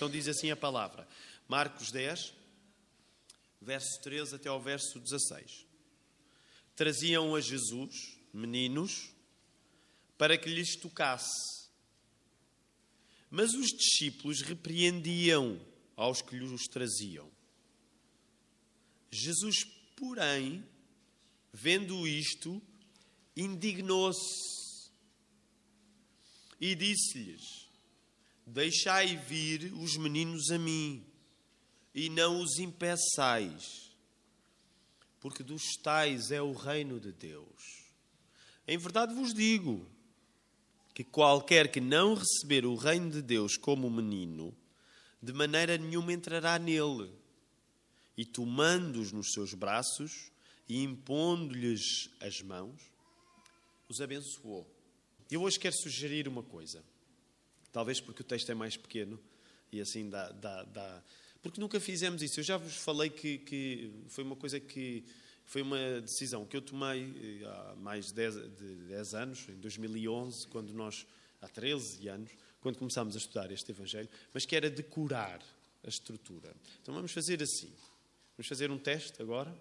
Então diz assim a palavra. Marcos 10, verso 13 até ao verso 16. Traziam a Jesus meninos para que lhes tocasse. Mas os discípulos repreendiam aos que lhes traziam. Jesus, porém, vendo isto, indignou-se e disse-lhes: deixai vir os meninos a mim e não os impeçais, porque dos tais é o reino de Deus. Em verdade vos digo que qualquer que não receber o reino de Deus como menino, de maneira nenhuma entrará nele. E tomando-os nos seus braços e impondo-lhes as mãos, os abençoou. Eu hoje quero sugerir uma coisa. Talvez porque o texto é mais pequeno e assim dá. Porque nunca fizemos isso. Eu já vos falei que foi uma coisa que... Foi uma decisão que eu tomei há mais de 10 anos, em 2011, quando nós, há 13 anos, quando começámos a estudar este Evangelho, mas que era decorar a estrutura. Então vamos fazer assim. Vamos fazer um teste agora,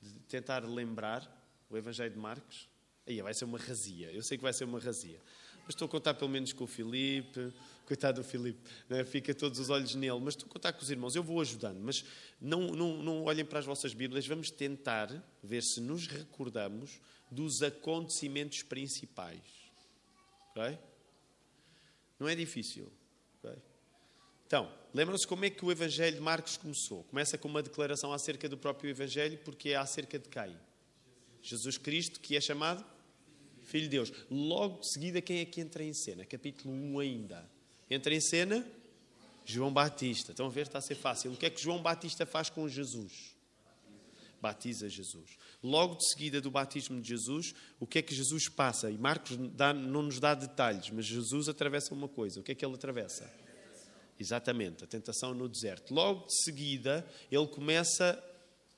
de tentar lembrar o Evangelho de Marcos. Aí vai ser uma razia, eu sei que vai ser uma razia. Mas estou a contar pelo menos com o Filipe, coitado do Filipe, né? Fica todos os olhos nele, mas estou a contar com os irmãos, eu vou ajudando, mas não olhem para as vossas Bíblias, vamos tentar ver se nos recordamos dos acontecimentos principais. Okay? Não é difícil. Okay? Então, lembram-se como é que o Evangelho de Marcos começou? Começa com uma declaração acerca do próprio Evangelho, porque é acerca de quem? Jesus Cristo, que é chamado Filho de Deus. Logo de seguida, quem é que entra em cena? Capítulo 1 ainda. Entra em cena João Batista. Estão a ver? Está a ser fácil. O que é que João Batista faz com Jesus? Batiza Jesus. Logo de seguida do batismo de Jesus, o que é que Jesus passa? E Marcos não nos dá detalhes, mas Jesus atravessa uma coisa. O que é que ele atravessa? Exatamente, a tentação no deserto. Logo de seguida, ele começa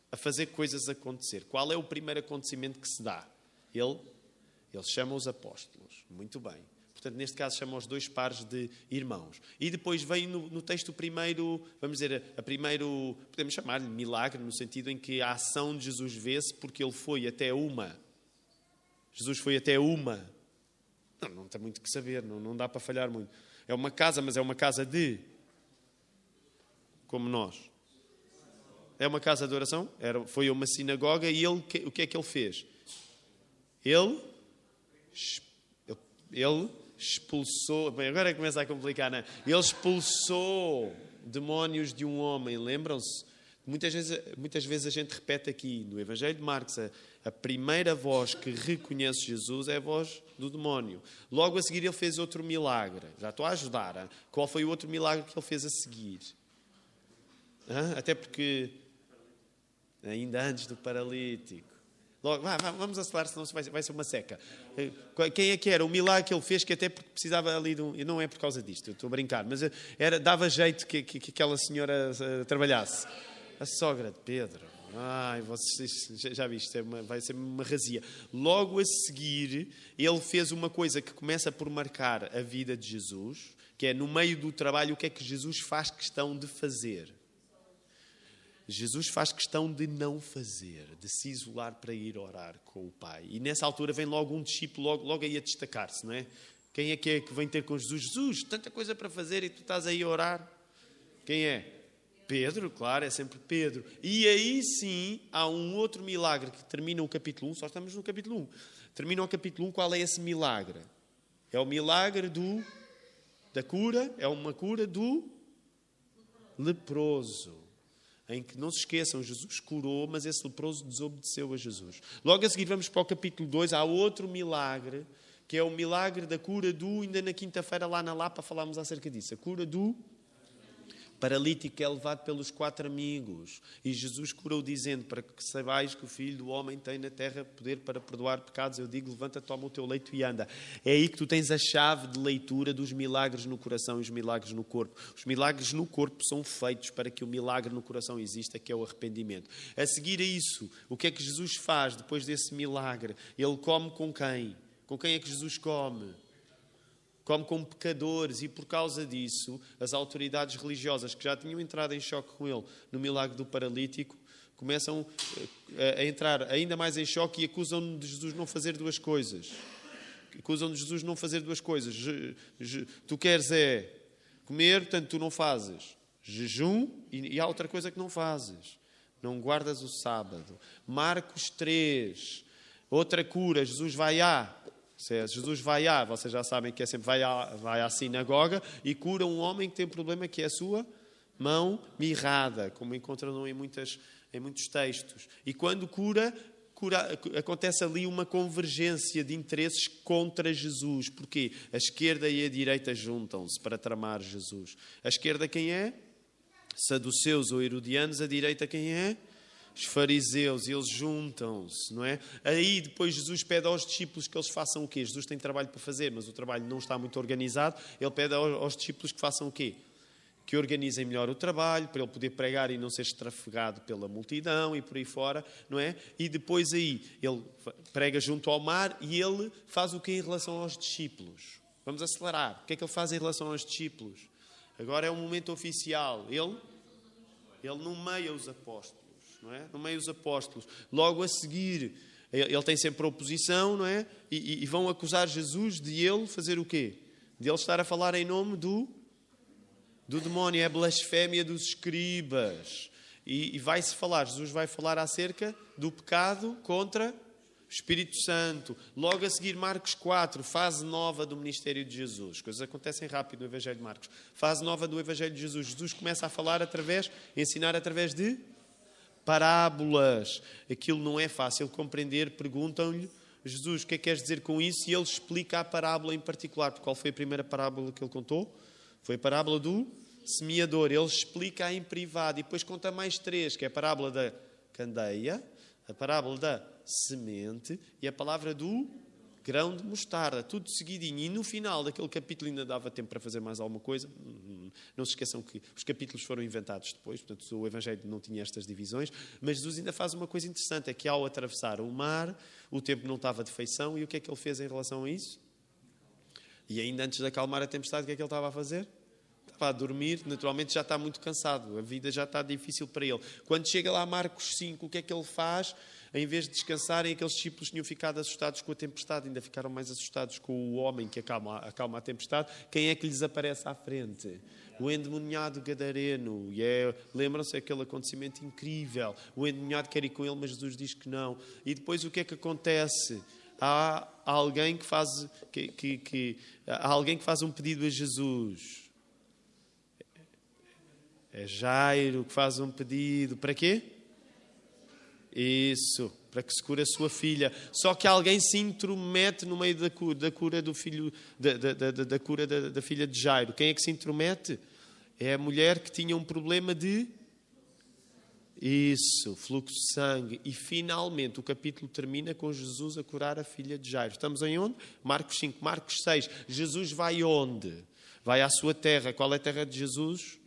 a fazer coisas acontecer. Qual é o primeiro acontecimento que se dá? Ele chama os apóstolos. Muito bem. Portanto, neste caso, chama os dois pares de irmãos. E depois vem no texto o primeiro, vamos dizer, podemos chamar-lhe milagre, no sentido em que a ação de Jesus vê-se porque ele foi até uma. Jesus foi até uma. Não tem muito que saber, não dá para falhar muito. É uma casa, mas é uma casa de... Como nós. É uma casa de oração? Foi uma sinagoga e o que é que ele fez? Ele expulsou... Bem, agora começa a complicar, não é? Ele expulsou demónios de um homem, lembram-se? Muitas vezes a gente repete aqui no Evangelho de Marcos, a primeira voz que reconhece Jesus é a voz do demónio. Logo a seguir ele fez outro milagre. Já estou a ajudar. Hein? Qual foi o outro milagre que ele fez a seguir? Até porque, ainda antes do paralítico. Logo, vamos acelerar, senão vai ser uma seca. Quem é que era? O milagre que ele fez, que até porque precisava ali de um... E não é por causa disto, eu estou a brincar, mas dava jeito que aquela senhora trabalhasse. A sogra de Pedro. Ai, vocês já viste, vai ser uma razia. Logo a seguir, ele fez uma coisa que começa por marcar a vida de Jesus, que é no meio do trabalho, o que é que Jesus faz questão de fazer? Jesus faz questão de não fazer, de se isolar para ir orar com o Pai. E nessa altura vem logo um discípulo, logo aí a destacar-se, não é? Quem é que vem ter com Jesus? Jesus, tanta coisa para fazer e tu estás aí a orar. Quem é? Pedro, claro, é sempre Pedro. E aí sim, há um outro milagre que termina o capítulo 1, só estamos no capítulo 1. Termina o capítulo 1, qual é esse milagre? É o milagre da cura, é uma cura do leproso. Em que, não se esqueçam, Jesus curou, mas esse leproso desobedeceu a Jesus. Logo a seguir vamos para o capítulo 2, há outro milagre, que é o milagre da cura ainda na quinta-feira lá na Lapa falámos acerca disso, a cura do paralítico que é levado pelos 4 amigos. E Jesus curou dizendo, para que saibais que o Filho do Homem tem na terra poder para perdoar pecados. Eu digo, levanta, toma o teu leito e anda. É aí que tu tens a chave de leitura dos milagres no coração e os milagres no corpo. Os milagres no corpo são feitos para que o milagre no coração exista, que é o arrependimento. A seguir a isso, o que é que Jesus faz depois desse milagre? Ele come com quem? Com quem é que Jesus come? come com pecadores, e por causa disso, as autoridades religiosas que já tinham entrado em choque com ele no milagre do paralítico, começam a entrar ainda mais em choque e acusam-no de Jesus não fazer duas coisas. Acusam de Jesus não fazer duas coisas. Tu queres é comer, portanto tu não fazes jejum, e há outra coisa que não fazes. Não guardas o sábado. Marcos 3, outra cura, Jesus vai vocês já sabem que é sempre vai à sinagoga e cura um homem que tem um problema que é a sua mão mirrada, como encontram em muitos textos. E quando cura, acontece ali uma convergência de interesses contra Jesus. Porquê? A esquerda e a direita juntam-se para tramar Jesus. A esquerda quem é? Saduceus ou herodianos. A direita quem é? Os fariseus. E eles juntam-se, não é? Aí depois Jesus pede aos discípulos que eles façam o quê? Jesus tem trabalho para fazer, mas o trabalho não está muito organizado. Ele pede aos discípulos que façam o quê? Que organizem melhor o trabalho, para ele poder pregar e não ser estrafegado pela multidão e por aí fora, não é? E depois aí, ele prega junto ao mar e ele faz o quê em relação aos discípulos? Vamos acelerar. O que é que ele faz em relação aos discípulos? Agora é um momento oficial. Ele nomeia os apóstolos, não é? Nomeia os apóstolos. Logo a seguir, ele tem sempre oposição, não é? E vão acusar Jesus de ele fazer o quê? De ele estar a falar em nome do demónio, é a blasfémia dos escribas. E vai-se falar, Jesus vai falar acerca do pecado contra o Espírito Santo. Logo a seguir, Marcos 4, fase nova do ministério de Jesus. As coisas acontecem rápido no Evangelho de Marcos. Fase nova do Evangelho de Jesus. Jesus começa a falar ensinar através de parábolas. Aquilo não é fácil compreender, perguntam-lhe, Jesus, o que é que queres dizer com isso? E ele explica a parábola em particular. Qual foi a primeira parábola que ele contou? Foi a parábola do semeador. Ele explica em privado e depois conta mais 3, que é a parábola da candeia, a parábola da semente e a palavra do grão de mostarda. Tudo seguidinho. E no final daquele capítulo ainda dava tempo para fazer mais alguma coisa. Não se esqueçam que os capítulos foram inventados depois, portanto o Evangelho não tinha estas divisões. Mas Jesus ainda faz uma coisa interessante, é que ao atravessar o mar, o tempo não estava de feição. E o que é que ele fez em relação a isso? E ainda antes de acalmar a tempestade, o que é que ele estava a fazer? Estava a dormir, naturalmente já está muito cansado, a vida já está difícil para ele. Quando chega lá a Marcos 5, o que é que ele faz? Em vez de descansarem, aqueles discípulos tinham ficado assustados com a tempestade, ainda ficaram mais assustados com o homem que acalma a tempestade. Quem é que lhes aparece à frente? O endemoniado gadareno. Lembram-se daquele acontecimento incrível. O endemoniado quer ir com ele, mas Jesus diz que não. E depois o que é que acontece? Há alguém que faz um pedido a Jesus. É Jairo que faz um pedido. Para quê? Isso, para que se cure a sua filha. Só que alguém se intromete no meio da cura do filho, da cura da filha de Jairo. Quem é que se intromete? É a mulher que tinha um problema de fluxo de sangue. E finalmente o capítulo termina com Jesus a curar a filha de Jairo. Estamos em onde? Marcos 5, Marcos 6. Jesus vai onde? Vai à sua terra. Qual é a terra de Jesus?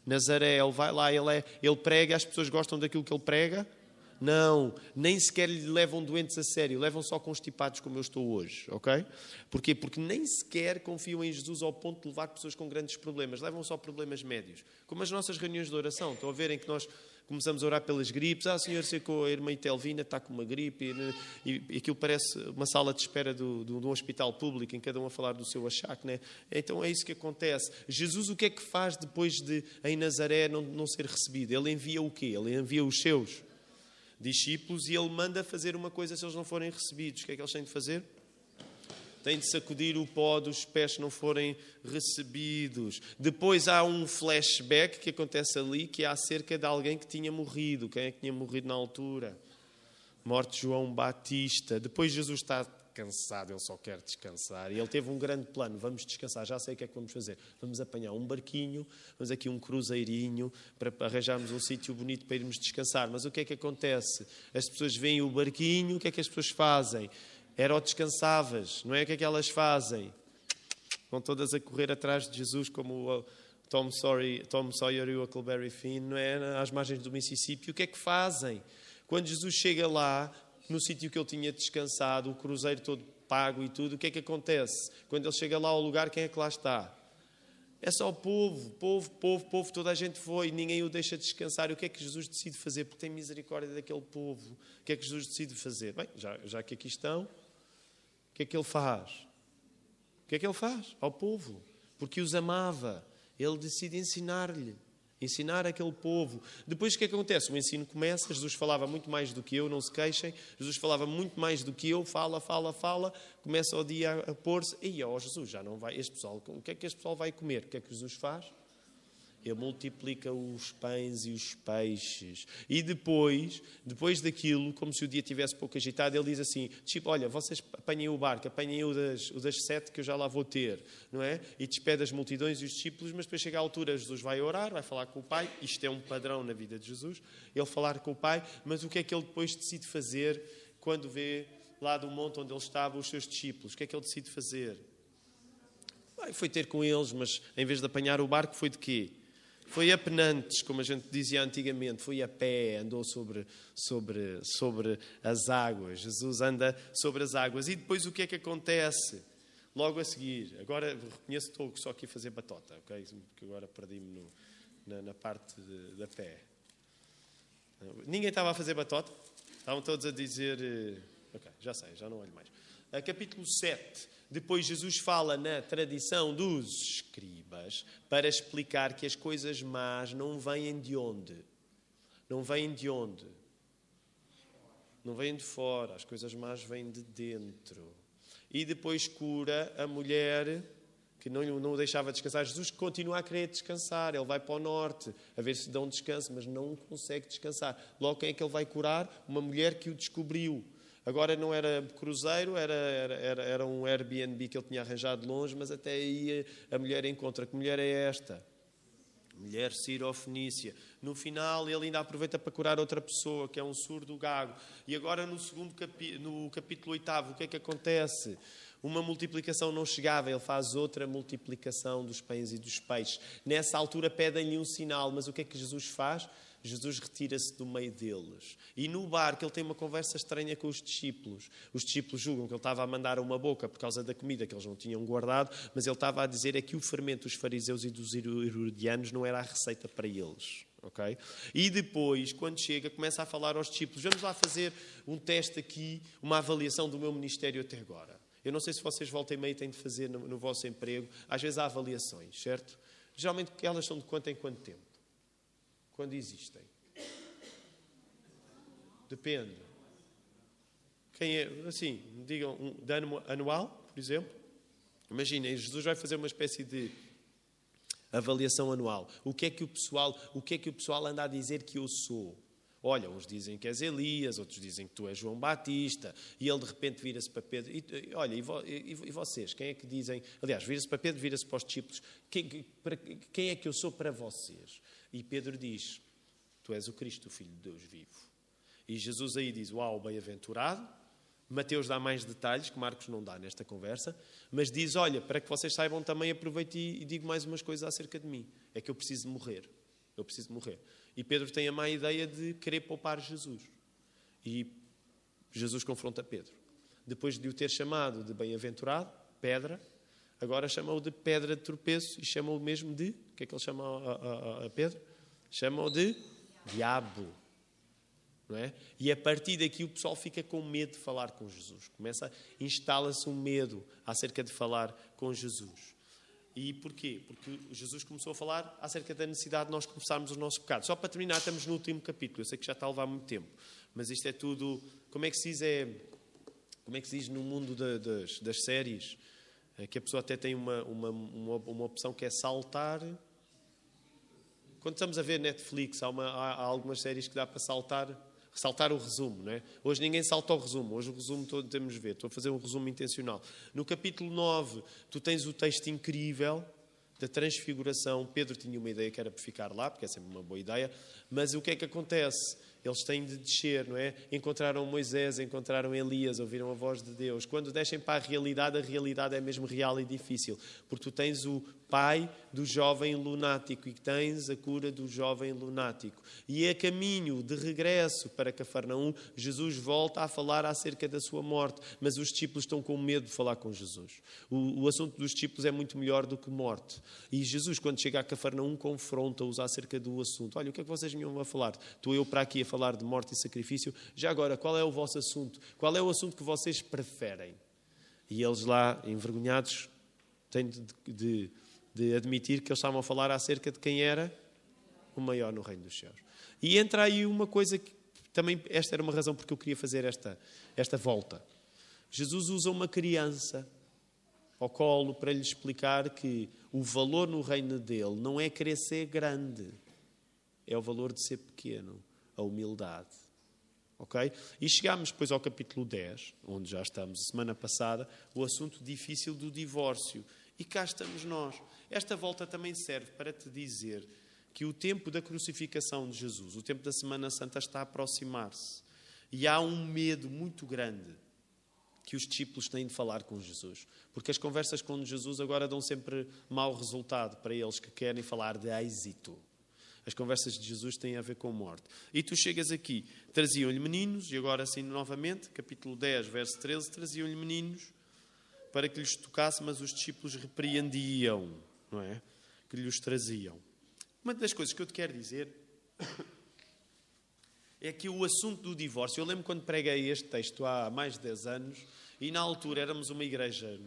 Nazaré. Ele vai lá, ele prega. As pessoas gostam daquilo que ele prega? Não, nem sequer lhe levam doentes a sério, levam só constipados como eu estou hoje, ok? Porquê? Porque nem sequer confiam em Jesus ao ponto de levar pessoas com grandes problemas, levam só problemas médios. Como as nossas reuniões de oração, estão a ver em que nós começamos a orar pelas gripes, Senhor, sei que a irmã Itelvina está com uma gripe, e aquilo parece uma sala de espera de um hospital público, em cada um a falar do seu achaque, né? Então é isso que acontece. Jesus o que é que faz depois de em Nazaré não ser recebido? Ele envia o quê? Ele envia os seus discípulos e ele manda fazer uma coisa se eles não forem recebidos. O que é que eles têm de fazer? Têm de sacudir o pó dos pés se não forem recebidos. Depois há um flashback que acontece ali, que é acerca de alguém que tinha morrido. Quem é que tinha morrido na altura? Morte de João Batista. Depois Jesus está cansado, ele só quer descansar. E ele teve um grande plano. Vamos descansar, já sei o que é que vamos fazer. Vamos apanhar um barquinho, vamos aqui um cruzeirinho, para arranjarmos um sítio bonito para irmos descansar. Mas o que é que acontece? As pessoas veem o barquinho, o que é que as pessoas fazem? Descansavas, não é? O que é que elas fazem? Vão todas a correr atrás de Jesus, como o Tom Sawyer e o Huckleberry Finn, não é? Às margens do Mississippi. O que é que fazem? Quando Jesus chega lá, no sítio que ele tinha descansado, o cruzeiro todo pago e tudo. O que é que acontece? Quando ele chega lá ao lugar, quem é que lá está? É só o povo, toda a gente foi, ninguém o deixa descansar. E o que é que Jesus decide fazer? Porque tem misericórdia daquele povo. O que é que Jesus decide fazer? Bem, já que aqui estão, o que é que ele faz? O que é que ele faz ao povo? Porque os amava. Ele decide ensinar aquele povo. Depois o que é que acontece? O ensino começa, Jesus falava muito mais do que eu, não se queixem. Jesus falava muito mais do que eu, fala. Começa o dia a pôr-se. E Jesus, já não vai. Este pessoal, o que é que este pessoal vai comer? O que é que Jesus faz? Ele multiplica os pães e os peixes. E depois daquilo, como se o dia estivesse pouco agitado, ele diz assim, tipo, olha, vocês apanhem o barco, apanhem o das 7 que eu já lá vou ter, não é? E despede as multidões e os discípulos, mas depois chega a altura, Jesus vai orar, vai falar com o Pai, isto é um padrão na vida de Jesus, ele falar com o Pai, mas o que é que ele depois decide fazer quando vê lá do monte onde ele estava os seus discípulos? O que é que ele decide fazer? Foi ter com eles, mas em vez de apanhar o barco, foi de quê? Foi a penantes, como a gente dizia antigamente, foi a pé, andou sobre as águas. Jesus anda sobre as águas. E depois o que é que acontece? Logo a seguir, agora reconheço que estou só aqui a fazer batota, ok? Porque agora perdi-me na parte da pé. Ninguém estava a fazer batota? Estavam todos a dizer... Ok, já sei, já não olho mais. Capítulo 7. Depois Jesus fala na tradição dos escribas para explicar que as coisas más não vêm de onde? Não vêm de onde? Não vêm de fora. As coisas más vêm de dentro. E depois cura a mulher que não o deixava descansar. Jesus continua a querer descansar. Ele vai para o norte a ver se dá um descanso, mas não consegue descansar. Logo, quem é que ele vai curar? Uma mulher que o descobriu. Agora não era cruzeiro, era um Airbnb que ele tinha arranjado longe, mas até aí a mulher encontra. Que mulher é esta? Mulher Sirofenícia. No final ele ainda aproveita para curar outra pessoa, que é um surdo gago. E agora no capítulo 8, o que é que acontece? Uma multiplicação não chegava, ele faz outra multiplicação dos pães e dos peixes. Nessa altura pedem-lhe um sinal, mas o que é que Jesus faz? Jesus retira-se do meio deles. E no barco ele tem uma conversa estranha com os discípulos. Os discípulos julgam que ele estava a mandar uma boca por causa da comida que eles não tinham guardado, mas ele estava a dizer é que o fermento dos fariseus e dos herodianos não era a receita para eles. Okay? E depois, quando chega, começa a falar aos discípulos, vamos lá fazer um teste aqui, uma avaliação do meu ministério até agora. Eu não sei se vocês volta e meia têm de fazer no vosso emprego. Às vezes há avaliações, certo? Geralmente elas são de quanto em quanto tempo? Quando existem. Depende. Quem é, assim, digam, de ano anual, por exemplo. Imaginem, Jesus vai fazer uma espécie de avaliação anual. O que é que o pessoal anda a dizer que eu sou? Olha, uns dizem que és Elias, outros dizem que tu és João Batista, e ele de repente vira-se para Pedro. E vocês? Quem é que dizem? Aliás, vira-se para Pedro, vira-se para os discípulos. Quem é que eu sou para vocês? E Pedro diz, tu és o Cristo, o Filho de Deus vivo. E Jesus aí diz, uau, bem-aventurado. Mateus dá mais detalhes, que Marcos não dá nesta conversa, mas diz, olha, para que vocês saibam também, aproveito e digo mais umas coisas acerca de mim. É que eu preciso de morrer. Eu preciso de morrer. E Pedro tem a má ideia de querer poupar Jesus. E Jesus confronta Pedro. Depois de o ter chamado de bem-aventurado, pedra, agora chama-o de pedra de tropeço e chama-o mesmo de... O que é que ele chama a Pedro? Chama-o de diabo. Não é? E a partir daqui o pessoal fica com medo de falar com Jesus. Instala-se um medo acerca de falar com Jesus. E porquê? Porque Jesus começou a falar acerca da necessidade de nós confessarmos os nossos pecados. Só para terminar, estamos no último capítulo. Eu sei que já está a levar muito tempo. Mas isto é tudo... Como é que se diz no mundo das séries? Que a pessoa até tem uma opção que é saltar... Quando estamos a ver Netflix, há algumas séries que dá para saltar o resumo, não é? Hoje ninguém salta o resumo. Hoje o resumo todo temos de ver. Estou a fazer um resumo intencional. No capítulo 9, tu tens o texto incrível da transfiguração. Pedro tinha uma ideia que era para ficar lá, porque é sempre uma boa ideia. Mas o que é que acontece? Eles têm de descer, não é? Encontraram Moisés, encontraram Elias, ouviram a voz de Deus. Quando descem para a realidade é mesmo real e difícil. Porque tu tens pai do jovem lunático e que tens a cura do jovem lunático. E a caminho de regresso para Cafarnaum, Jesus volta a falar acerca da sua morte, mas os discípulos estão com medo de falar com Jesus. O assunto dos discípulos é muito melhor do que morte. E Jesus, quando chega a Cafarnaum, confronta-os acerca do assunto. Olha, o que é que vocês vinham a falar? Estou eu para aqui a falar de morte e sacrifício. Já agora, qual é o vosso assunto? Qual é o assunto que vocês preferem? E eles lá, envergonhados, têm de admitir que eles estavam a falar acerca de quem era o maior no reino dos céus. E entra aí uma coisa que também, esta era uma razão porque eu queria fazer esta volta. Jesus usa uma criança ao colo para lhe explicar que o valor no reino dele não é querer ser grande, é o valor de ser pequeno, a humildade. Okay? E chegámos depois ao capítulo 10, onde já estamos a semana passada, o assunto difícil do divórcio. E cá estamos nós. Esta volta também serve para te dizer que o tempo da crucificação de Jesus, o tempo da Semana Santa está a aproximar-se. E há um medo muito grande que os discípulos têm de falar com Jesus. Porque as conversas com Jesus agora dão sempre mau resultado para eles que querem falar de êxito. As conversas de Jesus têm a ver com morte. E tu chegas aqui, traziam-lhe meninos, e agora assim novamente, capítulo 10, verso 13, traziam-lhe meninos para que lhes tocasse, mas os discípulos repreendiam, não é? Que lhes traziam. Uma das coisas que eu te quero dizer é que o assunto do divórcio, eu lembro quando preguei este texto há mais de 10 anos, e na altura éramos uma igreja,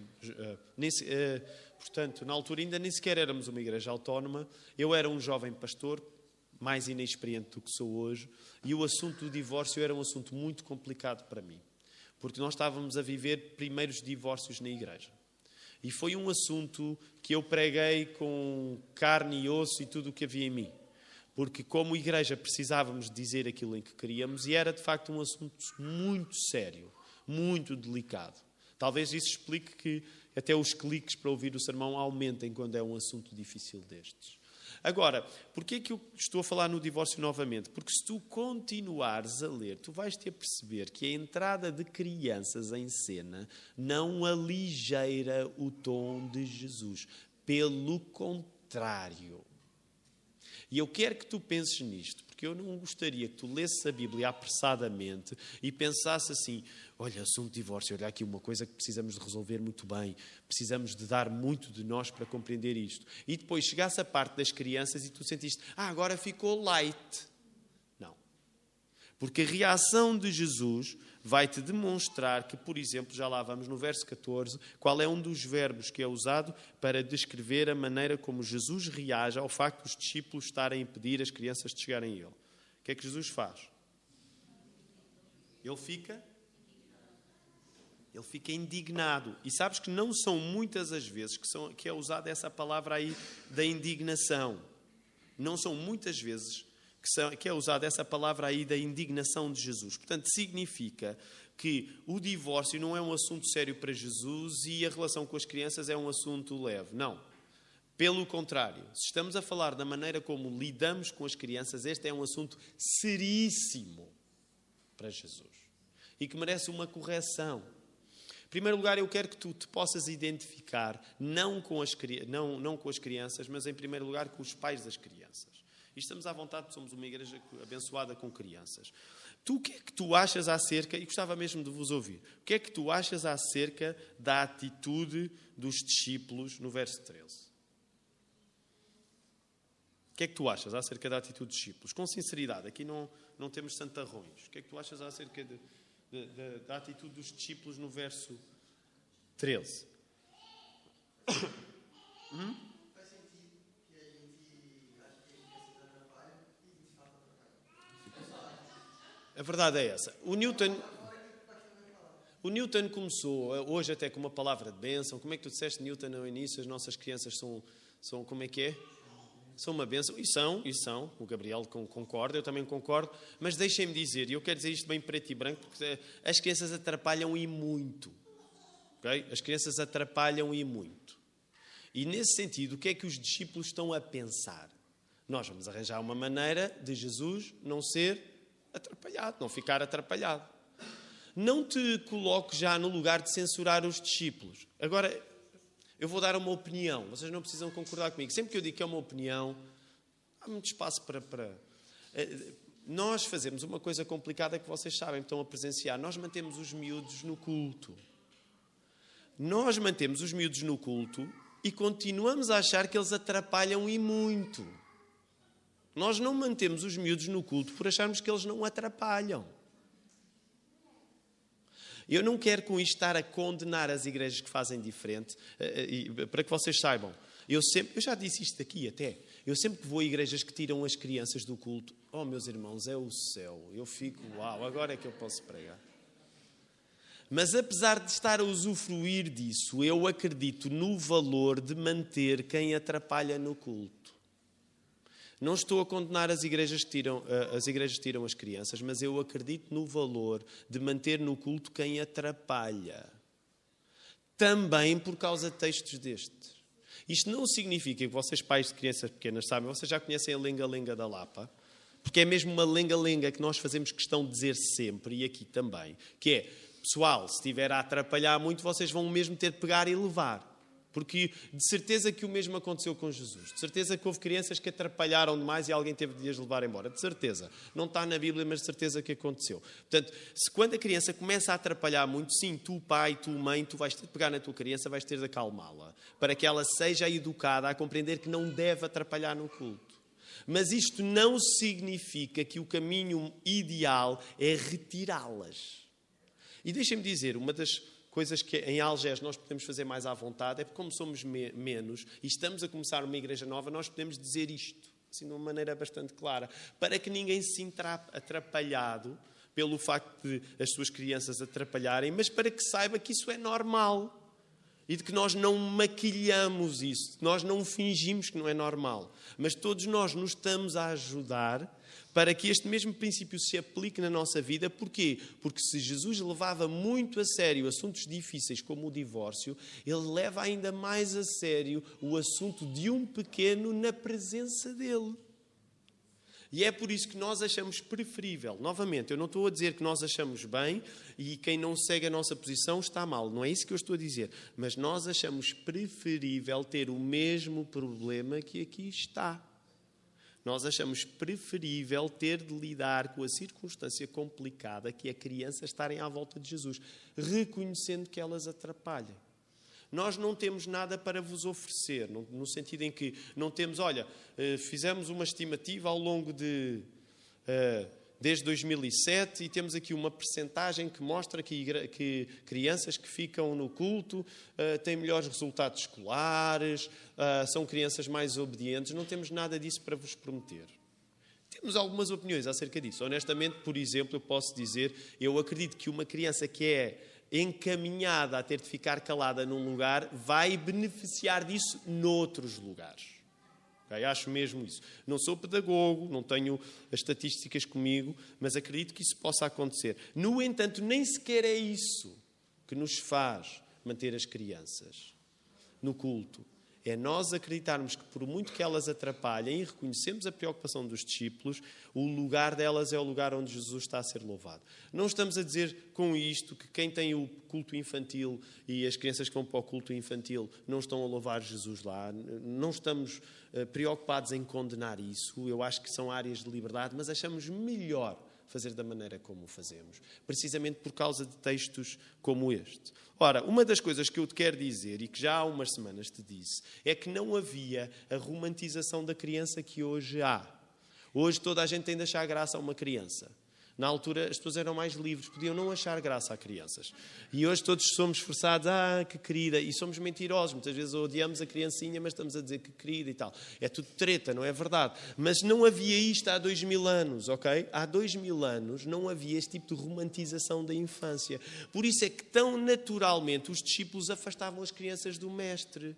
portanto, na altura ainda nem sequer éramos uma igreja autónoma, eu era um jovem pastor, mais inexperiente do que sou hoje, e o assunto do divórcio era um assunto muito complicado para mim, porque nós estávamos a viver primeiros divórcios na igreja. E foi um assunto que eu preguei com carne e osso e tudo o que havia em mim. Porque como igreja precisávamos dizer aquilo em que queríamos e era de facto um assunto muito sério, muito delicado. Talvez isso explique que até os cliques para ouvir o sermão aumentem quando é um assunto difícil destes. Agora, porquê é que eu estou a falar no divórcio novamente? Porque se tu continuares a ler, tu vais ter a perceber que a entrada de crianças em cena não aligeira o tom de Jesus. Pelo contrário. E eu quero que tu penses nisto, porque eu não gostaria que tu lesses a Bíblia apressadamente e pensasse assim, olha, assunto de divórcio, olha aqui uma coisa que precisamos de resolver muito bem, precisamos de dar muito de nós para compreender isto. E depois chegasse a parte das crianças e tu sentiste, agora ficou light. Não. Porque a reação de Jesus vai-te demonstrar que, por exemplo, já lá vamos no verso 14, qual é um dos verbos que é usado para descrever a maneira como Jesus reage ao facto de os discípulos estarem a impedir as crianças de chegarem a ele. O que é que Jesus faz? Ele fica indignado. E sabes que não são muitas as vezes que é usada essa palavra aí da indignação. Não são muitas vezes que é usada essa palavra aí da indignação de Jesus. Portanto, significa que o divórcio não é um assunto sério para Jesus e a relação com as crianças é um assunto leve. Não. Pelo contrário, se estamos a falar da maneira como lidamos com as crianças, este é um assunto seríssimo para Jesus e que merece uma correção. Em primeiro lugar, eu quero que tu te possas identificar não com as crianças, mas em primeiro lugar com os pais das crianças. E estamos à vontade, porque somos uma igreja abençoada com crianças. Tu, o que é que tu achas acerca, e gostava mesmo de vos ouvir, o que é que tu achas acerca da atitude dos discípulos no verso 13? O que é que tu achas acerca da atitude dos discípulos? Com sinceridade, aqui não temos santarrões. O que é que tu achas acerca da atitude dos discípulos no verso 13? A verdade é essa. O Newton começou, hoje até com uma palavra de bênção. Como é que tu disseste, Newton, no início? As nossas crianças são como é que é? São uma bênção. E são. O Gabriel concorda, eu também concordo. Mas deixem-me dizer, e eu quero dizer isto bem preto e branco, porque as crianças atrapalham e muito. Okay? As crianças atrapalham e muito. E nesse sentido, o que é que os discípulos estão a pensar? Nós vamos arranjar uma maneira de Jesus não ser atrapalhado, não ficar atrapalhado. Não te coloques já no lugar de censurar os discípulos. Agora, Eu vou dar uma opinião. Vocês não precisam concordar comigo. Sempre que eu digo que é uma opinião, há muito espaço para... Nós fazemos uma coisa complicada que vocês sabem, estão a presenciar. Nós mantemos os miúdos no culto. Nós mantemos os miúdos no culto e continuamos a achar que eles atrapalham e muito. Nós não mantemos os miúdos no culto por acharmos que eles não atrapalham. Eu não quero com isto estar a condenar as igrejas que fazem diferente, para que vocês saibam. Eu já disse isto aqui até. Eu sempre que vou a igrejas que tiram as crianças do culto, oh meus irmãos, é o céu. Eu fico, uau, agora é que eu posso pregar. Mas apesar de estar a usufruir disso, eu acredito no valor de manter quem atrapalha no culto. Não estou a condenar as igrejas que tiram as crianças, mas eu acredito no valor de manter no culto quem atrapalha. Também por causa de textos destes. Isto não significa que vocês, pais de crianças pequenas, sabem, vocês já conhecem a lenga-lenga da Lapa, porque é mesmo uma lenga-lenga que nós fazemos questão de dizer sempre, e aqui também, que é, pessoal, se estiver a atrapalhar muito, vocês vão mesmo ter de pegar e levar. Porque de certeza que o mesmo aconteceu com Jesus. De certeza que houve crianças que atrapalharam demais e alguém teve de as levar embora. De certeza. Não está na Bíblia, mas de certeza que aconteceu. Portanto, quando a criança começa a atrapalhar muito, sim, tu pai, tu mãe, tu vais ter de pegar na tua criança, vais ter de acalmá-la. Para que ela seja educada a compreender que não deve atrapalhar no culto. Mas isto não significa que o caminho ideal é retirá-las. E deixem-me dizer, uma das coisas que em Algés nós podemos fazer mais à vontade, é porque como somos menos e estamos a começar uma igreja nova, nós podemos dizer isto, assim de uma maneira bastante clara, para que ninguém se sinta atrapalhado pelo facto de as suas crianças atrapalharem, mas para que saiba que isso é normal e de que nós não maquilhamos isso, que nós não fingimos que não é normal, mas todos nós nos estamos a ajudar para que este mesmo princípio se aplique na nossa vida. Porquê? Porque se Jesus levava muito a sério assuntos difíceis como o divórcio, ele leva ainda mais a sério o assunto de um pequeno na presença dele. E é por isso que nós achamos preferível, novamente, eu não estou a dizer que nós achamos bem e quem não segue a nossa posição está mal, não é isso que eu estou a dizer, mas nós achamos preferível ter o mesmo problema que aqui está. Nós achamos preferível ter de lidar com a circunstância complicada que é crianças estarem à volta de Jesus, reconhecendo que elas atrapalham. Nós não temos nada para vos oferecer, no sentido em que não temos, olha, fizemos uma estimativa ao longo de... desde 2007 e temos aqui uma percentagem que mostra que crianças que ficam no culto têm melhores resultados escolares, são crianças mais obedientes. Não temos nada disso para vos prometer. Temos algumas opiniões acerca disso. Honestamente, por exemplo, eu posso dizer, eu acredito que uma criança que é encaminhada a ter de ficar calada num lugar vai beneficiar disso noutros lugares. Okay? Acho mesmo isso. Não sou pedagogo, não tenho as estatísticas comigo, mas acredito que isso possa acontecer. No entanto, nem sequer é isso que nos faz manter as crianças no culto. É nós acreditarmos que, por muito que elas atrapalhem, e reconhecemos a preocupação dos discípulos, o lugar delas é o lugar onde Jesus está a ser louvado. Não estamos a dizer com isto que quem tem o culto infantil e as crianças que vão para o culto infantil não estão a louvar Jesus lá. Não estamos preocupados em condenar isso. Eu acho que são áreas de liberdade, mas achamos melhor fazer da maneira como o fazemos, precisamente por causa de textos como este. Ora, uma das coisas que eu te quero dizer, e que já há umas semanas te disse, é que não havia a romantização da criança que hoje há. Hoje toda a gente tem de achar graça a uma criança. Na altura as pessoas eram mais livres, podiam não achar graça a crianças. E hoje todos somos forçados, que querida, e somos mentirosos. Muitas vezes odiamos a criancinha, mas estamos a dizer que querida e tal. É tudo treta, não é verdade? Mas não havia isto há 2000 anos, ok? Há 2000 anos não havia este tipo de romantização da infância. Por isso é que tão naturalmente os discípulos afastavam as crianças do mestre.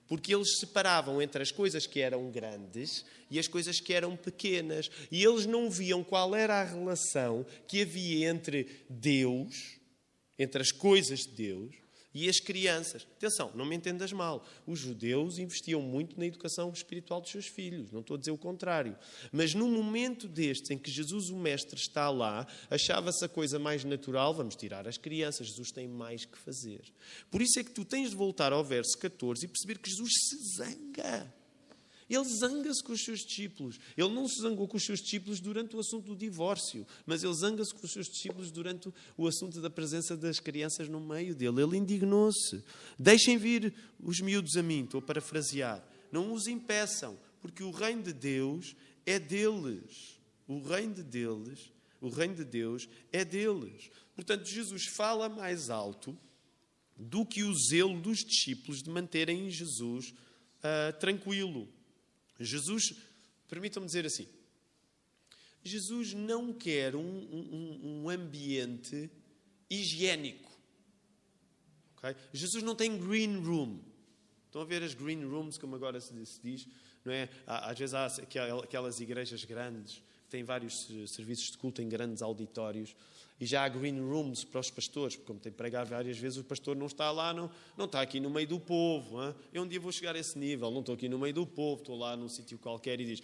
Porque eles separavam entre as coisas que eram grandes e as coisas que eram pequenas. E eles não viam qual era a relação que havia entre Deus, entre as coisas de Deus, E as crianças, atenção, não me entendas mal, os judeus investiam muito na educação espiritual dos seus filhos, não estou a dizer o contrário. Mas num momento destes, em que Jesus, o Mestre, está lá, achava-se a coisa mais natural, vamos tirar as crianças, Jesus tem mais que fazer. Por isso é que tu tens de voltar ao verso 14 e perceber que Jesus se zanga. Ele zanga-se com os seus discípulos. Ele não se zangou com os seus discípulos durante o assunto do divórcio, mas ele zanga-se com os seus discípulos durante o assunto da presença das crianças no meio dele. Ele indignou-se. Deixem vir os miúdos a mim, estou a parafrasear. Não os impeçam, porque o reino de Deus é deles. O reino de Deus é deles. Portanto, Jesus fala mais alto do que o zelo dos discípulos de manterem Jesus tranquilo. Jesus, permitam-me dizer assim, Jesus não quer um ambiente higiênico. Okay? Jesus não tem green room. Estão a ver as green rooms, como agora se diz? Não é? Às vezes há aquelas igrejas grandes, que têm vários serviços de culto em grandes auditórios, e já há green rooms para os pastores, porque como tem pregado várias vezes, o pastor não está lá, não está aqui no meio do povo. Hein? Eu um dia vou chegar a esse nível, não estou aqui no meio do povo, estou lá num sítio qualquer e diz,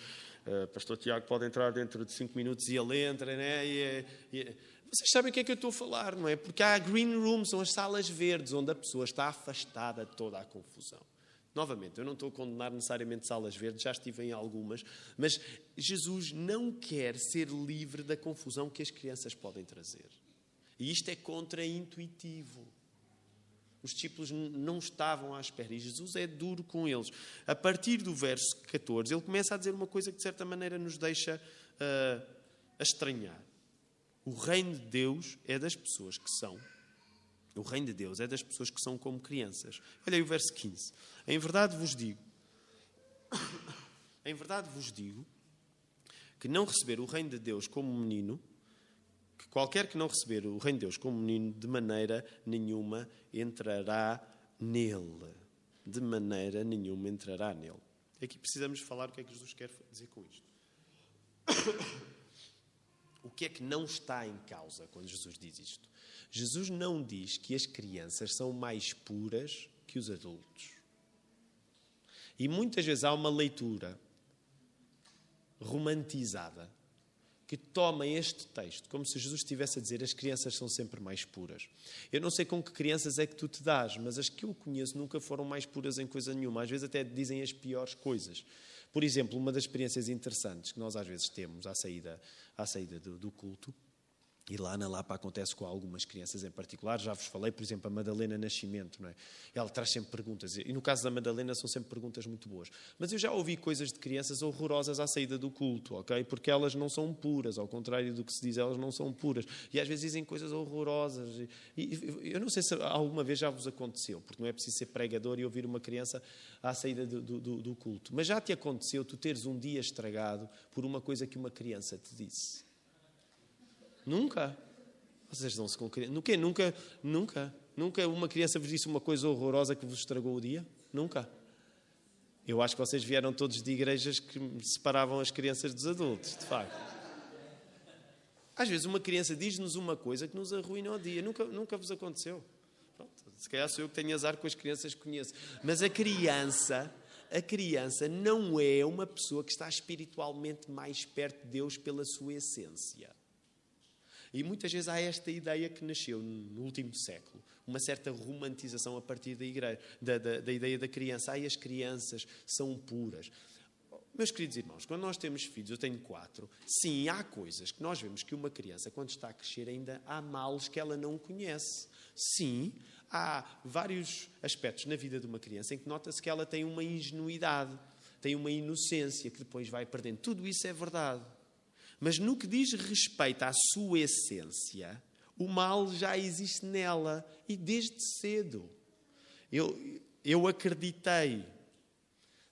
pastor Tiago pode entrar dentro de 5 minutos e ele entra, né? Vocês sabem o que é que eu estou a falar, não é? Porque há green rooms, são as salas verdes, onde a pessoa está afastada de toda a confusão. Novamente, eu não estou a condenar necessariamente salas verdes, já estive em algumas, mas Jesus não quer ser livre da confusão que as crianças podem trazer. E isto é contraintuitivo. Os discípulos não estavam à espera e Jesus é duro com eles. A partir do verso 14, ele começa a dizer uma coisa que de certa maneira nos deixa a estranhar. O reino de Deus é das pessoas que são. O reino de Deus é das pessoas que são como crianças. Olha aí o verso 15. Em verdade vos digo que não receber o reino de Deus como menino, que qualquer que não receber o reino de Deus como menino, de maneira nenhuma entrará nele. De maneira nenhuma entrará nele. Aqui precisamos falar o que é que Jesus quer dizer com isto. O que é que não está em causa quando Jesus diz isto? Jesus não diz que as crianças são mais puras que os adultos. E muitas vezes há uma leitura romantizada que toma este texto como se Jesus estivesse a dizer as crianças são sempre mais puras. Eu não sei com que crianças é que tu te dás, mas as que eu conheço nunca foram mais puras em coisa nenhuma. Às vezes até dizem as piores coisas. Por exemplo, uma das experiências interessantes que nós às vezes temos à saída do culto, e lá na Lapa acontece com algumas crianças em particular, já vos falei, por exemplo, a Madalena Nascimento, não é? Ela traz sempre perguntas, e no caso da Madalena são sempre perguntas muito boas. Mas eu já ouvi coisas de crianças horrorosas à saída do culto, ok? Porque elas não são puras, ao contrário do que se diz, elas não são puras. E às vezes dizem coisas horrorosas. E eu não sei se alguma vez já vos aconteceu, porque não é preciso ser pregador e ouvir uma criança à saída do culto. Mas já te aconteceu tu teres um dia estragado por uma coisa que uma criança te disse? Nunca? Vocês dão-se com criança? Nunca uma criança vos disse uma coisa horrorosa que vos estragou o dia? Nunca? Eu acho que vocês vieram todos de igrejas que separavam as crianças dos adultos, de facto. Às vezes uma criança diz-nos uma coisa que nos arruina o dia. Nunca vos aconteceu? Pronto, se calhar sou eu que tenho azar com as crianças que conheço. Mas a criança não é uma pessoa que está espiritualmente mais perto de Deus pela sua essência. E muitas vezes há esta ideia que nasceu no último século, uma certa romantização a partir da ideia da criança. As crianças são puras. Meus queridos irmãos, quando nós temos filhos, eu tenho 4, sim, há coisas que nós vemos que uma criança, quando está a crescer, ainda há males que ela não conhece. Sim, há vários aspectos na vida de uma criança em que nota-se que ela tem uma ingenuidade, tem uma inocência que depois vai perdendo. Tudo isso é verdade. Mas no que diz respeito à sua essência, o mal já existe nela. E desde cedo. Eu acreditei.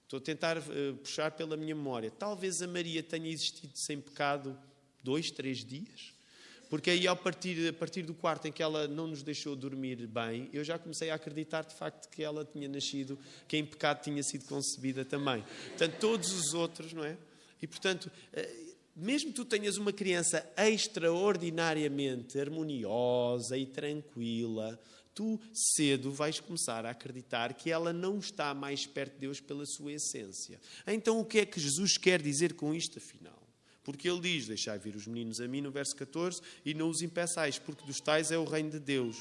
Estou a tentar puxar pela minha memória. Talvez a Maria tenha existido sem pecado 2, 3 dias. Porque aí, a partir do quarto em que ela não nos deixou dormir bem, eu já comecei a acreditar, de facto, que ela tinha nascido, que em pecado tinha sido concebida também. Portanto, todos os outros, não é? E, portanto... Mesmo que tu tenhas uma criança extraordinariamente harmoniosa e tranquila, tu cedo vais começar a acreditar que ela não está mais perto de Deus pela sua essência. Então o que é que Jesus quer dizer com isto, afinal? Porque ele diz, deixai vir os meninos a mim, no verso 14, e não os impeçais, porque dos tais é o reino de Deus.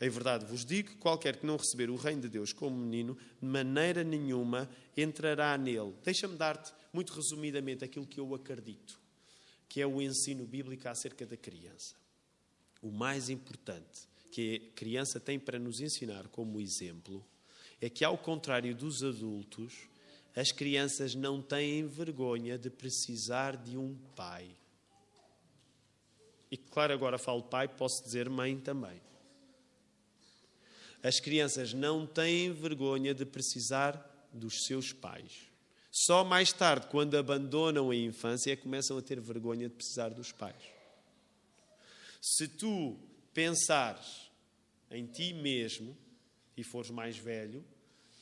Em verdade vos digo que qualquer que não receber o reino de Deus como menino, de maneira nenhuma entrará nele. Deixa-me dar-te, muito resumidamente, aquilo que eu acredito, que é o ensino bíblico acerca da criança. O mais importante que a criança tem para nos ensinar como exemplo é que, ao contrário dos adultos, as crianças não têm vergonha de precisar de um pai. E claro, agora falo pai, posso dizer mãe também. As crianças não têm vergonha de precisar dos seus pais. Só mais tarde, quando abandonam a infância, começam a ter vergonha de precisar dos pais. Se tu pensares em ti mesmo e fores mais velho,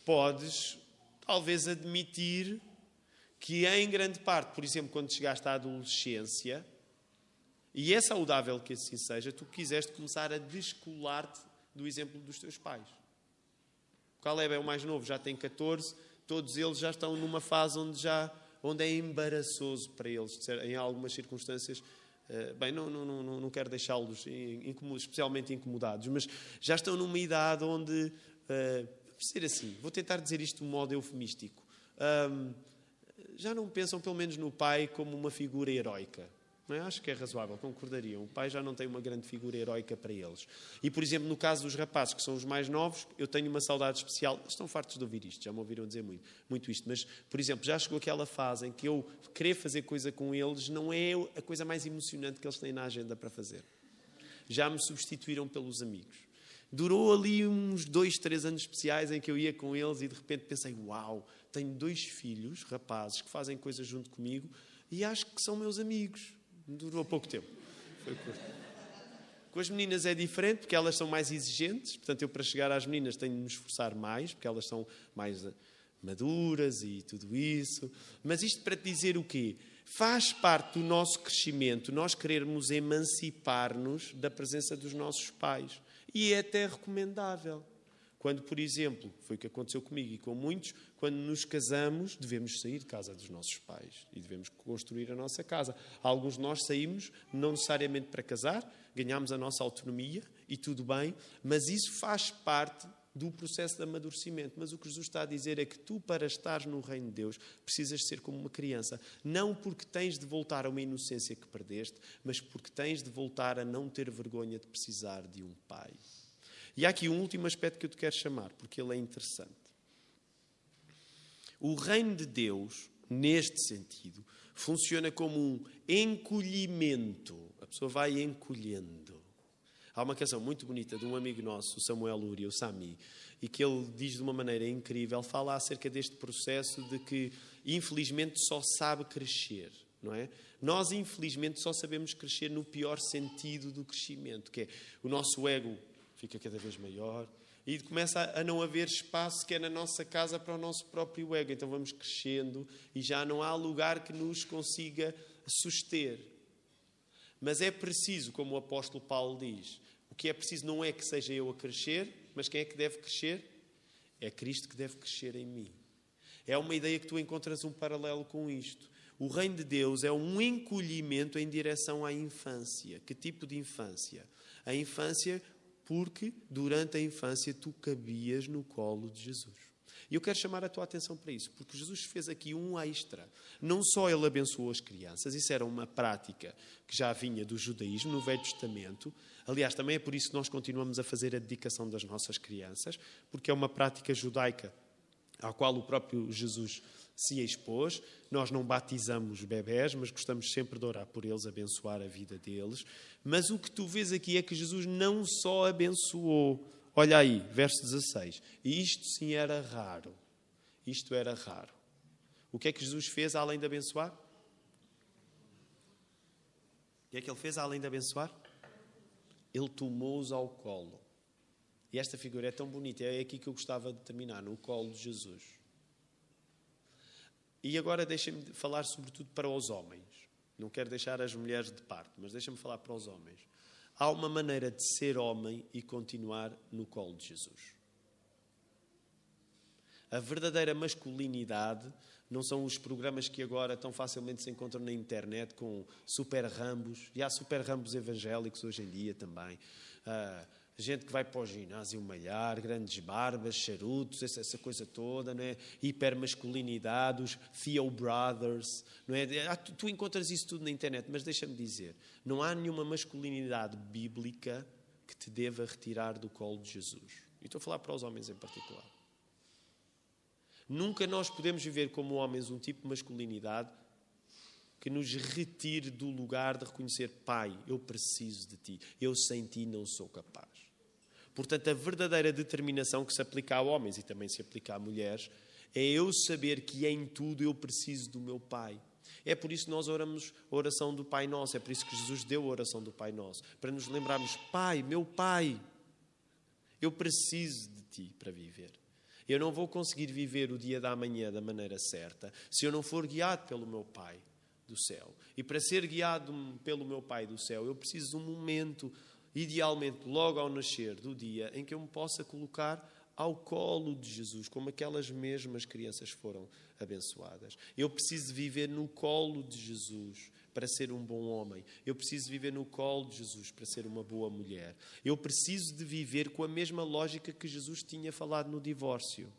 podes talvez admitir que em grande parte, por exemplo, quando chegaste à adolescência, e é saudável que assim seja, tu quiseste começar a descolar-te do exemplo dos teus pais. O Caleb é o mais novo, já tem 14, todos eles já estão numa fase onde é embaraçoso para eles, em algumas circunstâncias. Bem, não quero deixá-los especialmente incomodados, mas já estão numa idade onde, vamos dizer assim, vou tentar dizer isto de um modo eufemístico, já não pensam pelo menos no pai como uma figura heroica. Não é? Acho que é razoável, concordariam. O pai já não tem uma grande figura heroica para eles. E, por exemplo, no caso dos rapazes, que são os mais novos, eu tenho uma saudade especial. Eles estão fartos de ouvir isto, já me ouviram dizer muito isto. Mas, por exemplo, já chegou aquela fase em que eu querer fazer coisa com eles não é a coisa mais emocionante que eles têm na agenda para fazer. Já me substituíram pelos amigos. Durou ali uns 2, 3 anos especiais em que eu ia com eles e de repente pensei, uau, tenho 2 filhos, rapazes, que fazem coisas junto comigo e acho que são meus amigos. Durou pouco tempo. Foi curto. Com as meninas é diferente, porque elas são mais exigentes. Portanto, eu para chegar às meninas tenho de me esforçar mais, porque elas são mais maduras e tudo isso. Mas isto para te dizer o quê? Faz parte do nosso crescimento nós querermos emancipar-nos da presença dos nossos pais. E é até recomendável. Quando, por exemplo, foi o que aconteceu comigo e com muitos, quando nos casamos, devemos sair de casa dos nossos pais e devemos construir a nossa casa. Alguns de nós saímos, não necessariamente para casar, ganhámos a nossa autonomia e tudo bem, mas isso faz parte do processo de amadurecimento. Mas o que Jesus está a dizer é que tu, para estares no reino de Deus, precisas ser como uma criança. Não porque tens de voltar a uma inocência que perdeste, mas porque tens de voltar a não ter vergonha de precisar de um pai. E há aqui um último aspecto que eu te quero chamar, porque ele é interessante. O reino de Deus, neste sentido, funciona como um encolhimento. A pessoa vai encolhendo. Há uma canção muito bonita de um amigo nosso, o Samuel Luria, o Sami, e que ele diz de uma maneira incrível, fala acerca deste processo de que, infelizmente, só sabe crescer, não é? Nós, infelizmente, só sabemos crescer no pior sentido do crescimento, que é o nosso ego fica cada vez maior e começa a não haver espaço sequer na nossa casa para o nosso próprio ego. Então vamos crescendo e já não há lugar que nos consiga suster. Mas é preciso, como o apóstolo Paulo diz, o que é preciso não é que seja eu a crescer, mas quem é que deve crescer? É Cristo que deve crescer em mim. É uma ideia que tu encontras um paralelo com isto. O reino de Deus é um encolhimento em direção à infância. Que tipo de infância? A infância porque durante a infância tu cabias no colo de Jesus. E eu quero chamar a tua atenção para isso, porque Jesus fez aqui um extra. Não só ele abençoou as crianças, isso era uma prática que já vinha do judaísmo no Velho Testamento. Aliás, também é por isso que nós continuamos a fazer a dedicação das nossas crianças, porque é uma prática judaica à qual o próprio Jesus se expôs. Nós não batizamos bebés, mas gostamos sempre de orar por eles, abençoar a vida deles. Mas o que tu vês aqui é que Jesus não só abençoou. Olha aí, verso 16. E isto sim era raro. Isto era raro. O que é que Jesus fez além de abençoar? O que é que ele fez além de abençoar? Ele tomou-os ao colo. E esta figura é tão bonita. É aqui que eu gostava de terminar, no colo de Jesus. E agora deixem-me falar sobretudo para os homens. Não quero deixar as mulheres de parte, mas deixem-me falar para os homens. há uma maneira de ser homem e continuar no colo de Jesus. A verdadeira masculinidade não são os programas que agora tão facilmente se encontram na internet com super rambos. E há super rambos evangélicos hoje em dia também. Gente que vai para o ginásio malhar, grandes barbas, charutos, essa coisa toda, não é? Hipermasculinidade, os Theo Brothers, não é? Tu encontras isso tudo na internet, mas deixa-me dizer, não há nenhuma masculinidade bíblica que te deva retirar do colo de Jesus. E estou a falar para os homens em particular. Nunca nós podemos viver como homens um tipo de masculinidade que nos retire do lugar de reconhecer: Pai, eu preciso de Ti, eu sem Ti não sou capaz. Portanto, a verdadeira determinação que se aplica a homens e também se aplica a mulheres é eu saber que em tudo eu preciso do meu Pai. É por isso que nós oramos a oração do Pai Nosso, é por isso que Jesus deu a oração do Pai Nosso, para nos lembrarmos: Pai, meu Pai, eu preciso de Ti para viver. Eu não vou conseguir viver o dia da manhã da maneira certa se eu não for guiado pelo meu Pai do céu. E para ser guiado pelo meu Pai do céu, eu preciso de um momento, idealmente logo ao nascer do dia, em que eu me possa colocar ao colo de Jesus, como aquelas mesmas crianças foram abençoadas. Eu preciso de viver no colo de Jesus para ser um bom homem. Eu preciso de viver no colo de Jesus para ser uma boa mulher. Eu preciso de viver com a mesma lógica que Jesus tinha falado no divórcio.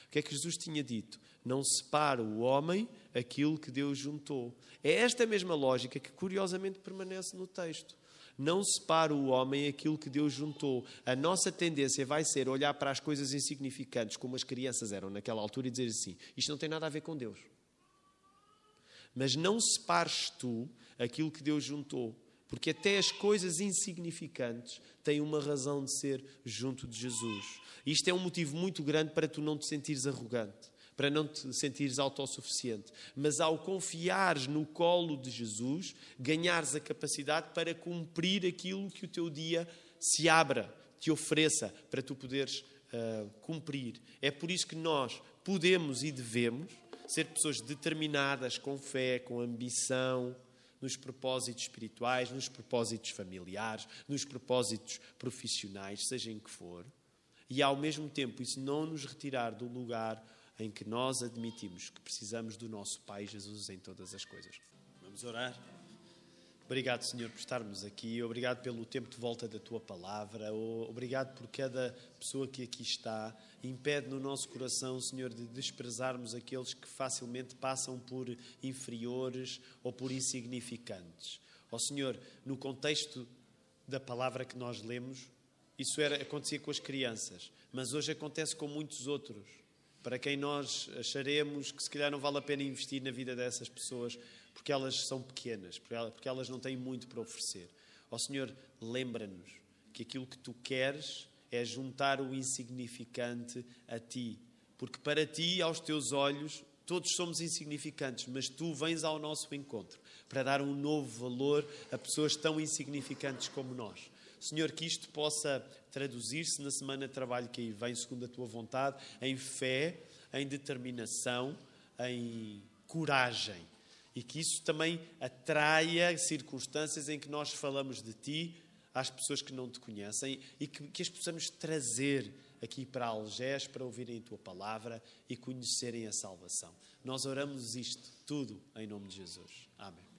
O que é que Jesus tinha dito? Não separa o homem aquilo que Deus juntou. É esta mesma lógica que curiosamente permanece no texto. Não separa o homem aquilo que Deus juntou. A nossa tendência vai ser olhar para as coisas insignificantes, como as crianças eram naquela altura, e dizer assim: isto não tem nada a ver com Deus. Mas não separes tu aquilo que Deus juntou. Porque até as coisas insignificantes têm uma razão de ser junto de Jesus. Isto é um motivo muito grande para tu não te sentires arrogante, para não te sentires autossuficiente. Mas ao confiares no colo de Jesus, ganhares a capacidade para cumprir aquilo que o teu dia se abra, te ofereça, para tu poderes cumprir. É por isso que nós podemos e devemos ser pessoas determinadas, com fé, com ambição, nos propósitos espirituais, nos propósitos familiares, nos propósitos profissionais, seja em que for. E ao mesmo tempo isso não nos retirar do lugar em que nós admitimos que precisamos do nosso Pai Jesus em todas as coisas. Vamos orar? Obrigado, Senhor, por estarmos aqui. Obrigado pelo tempo de volta da Tua Palavra. Obrigado por cada pessoa que aqui está. Impede no nosso coração, Senhor, de desprezarmos aqueles que facilmente passam por inferiores ou por insignificantes. Ó Senhor, no contexto da palavra que nós lemos, isso acontecia com as crianças, mas hoje acontece com muitos outros, para quem nós acharemos que se calhar não vale a pena investir na vida dessas pessoas, porque elas são pequenas, porque elas não têm muito para oferecer. Ó Senhor, lembra-nos que aquilo que Tu queres é juntar o insignificante a Ti. Porque para Ti, aos Teus olhos, todos somos insignificantes, mas Tu vens ao nosso encontro para dar um novo valor a pessoas tão insignificantes como nós. Senhor, que isto possa traduzir-se na semana de trabalho que aí vem, segundo a Tua vontade, em fé, em determinação, em coragem. E que isso também atraia circunstâncias em que nós falamos de Ti às pessoas que não Te conhecem e que as possamos trazer aqui para Algés para ouvirem a Tua palavra e conhecerem a salvação. Nós oramos isto tudo em nome de Jesus. Amém.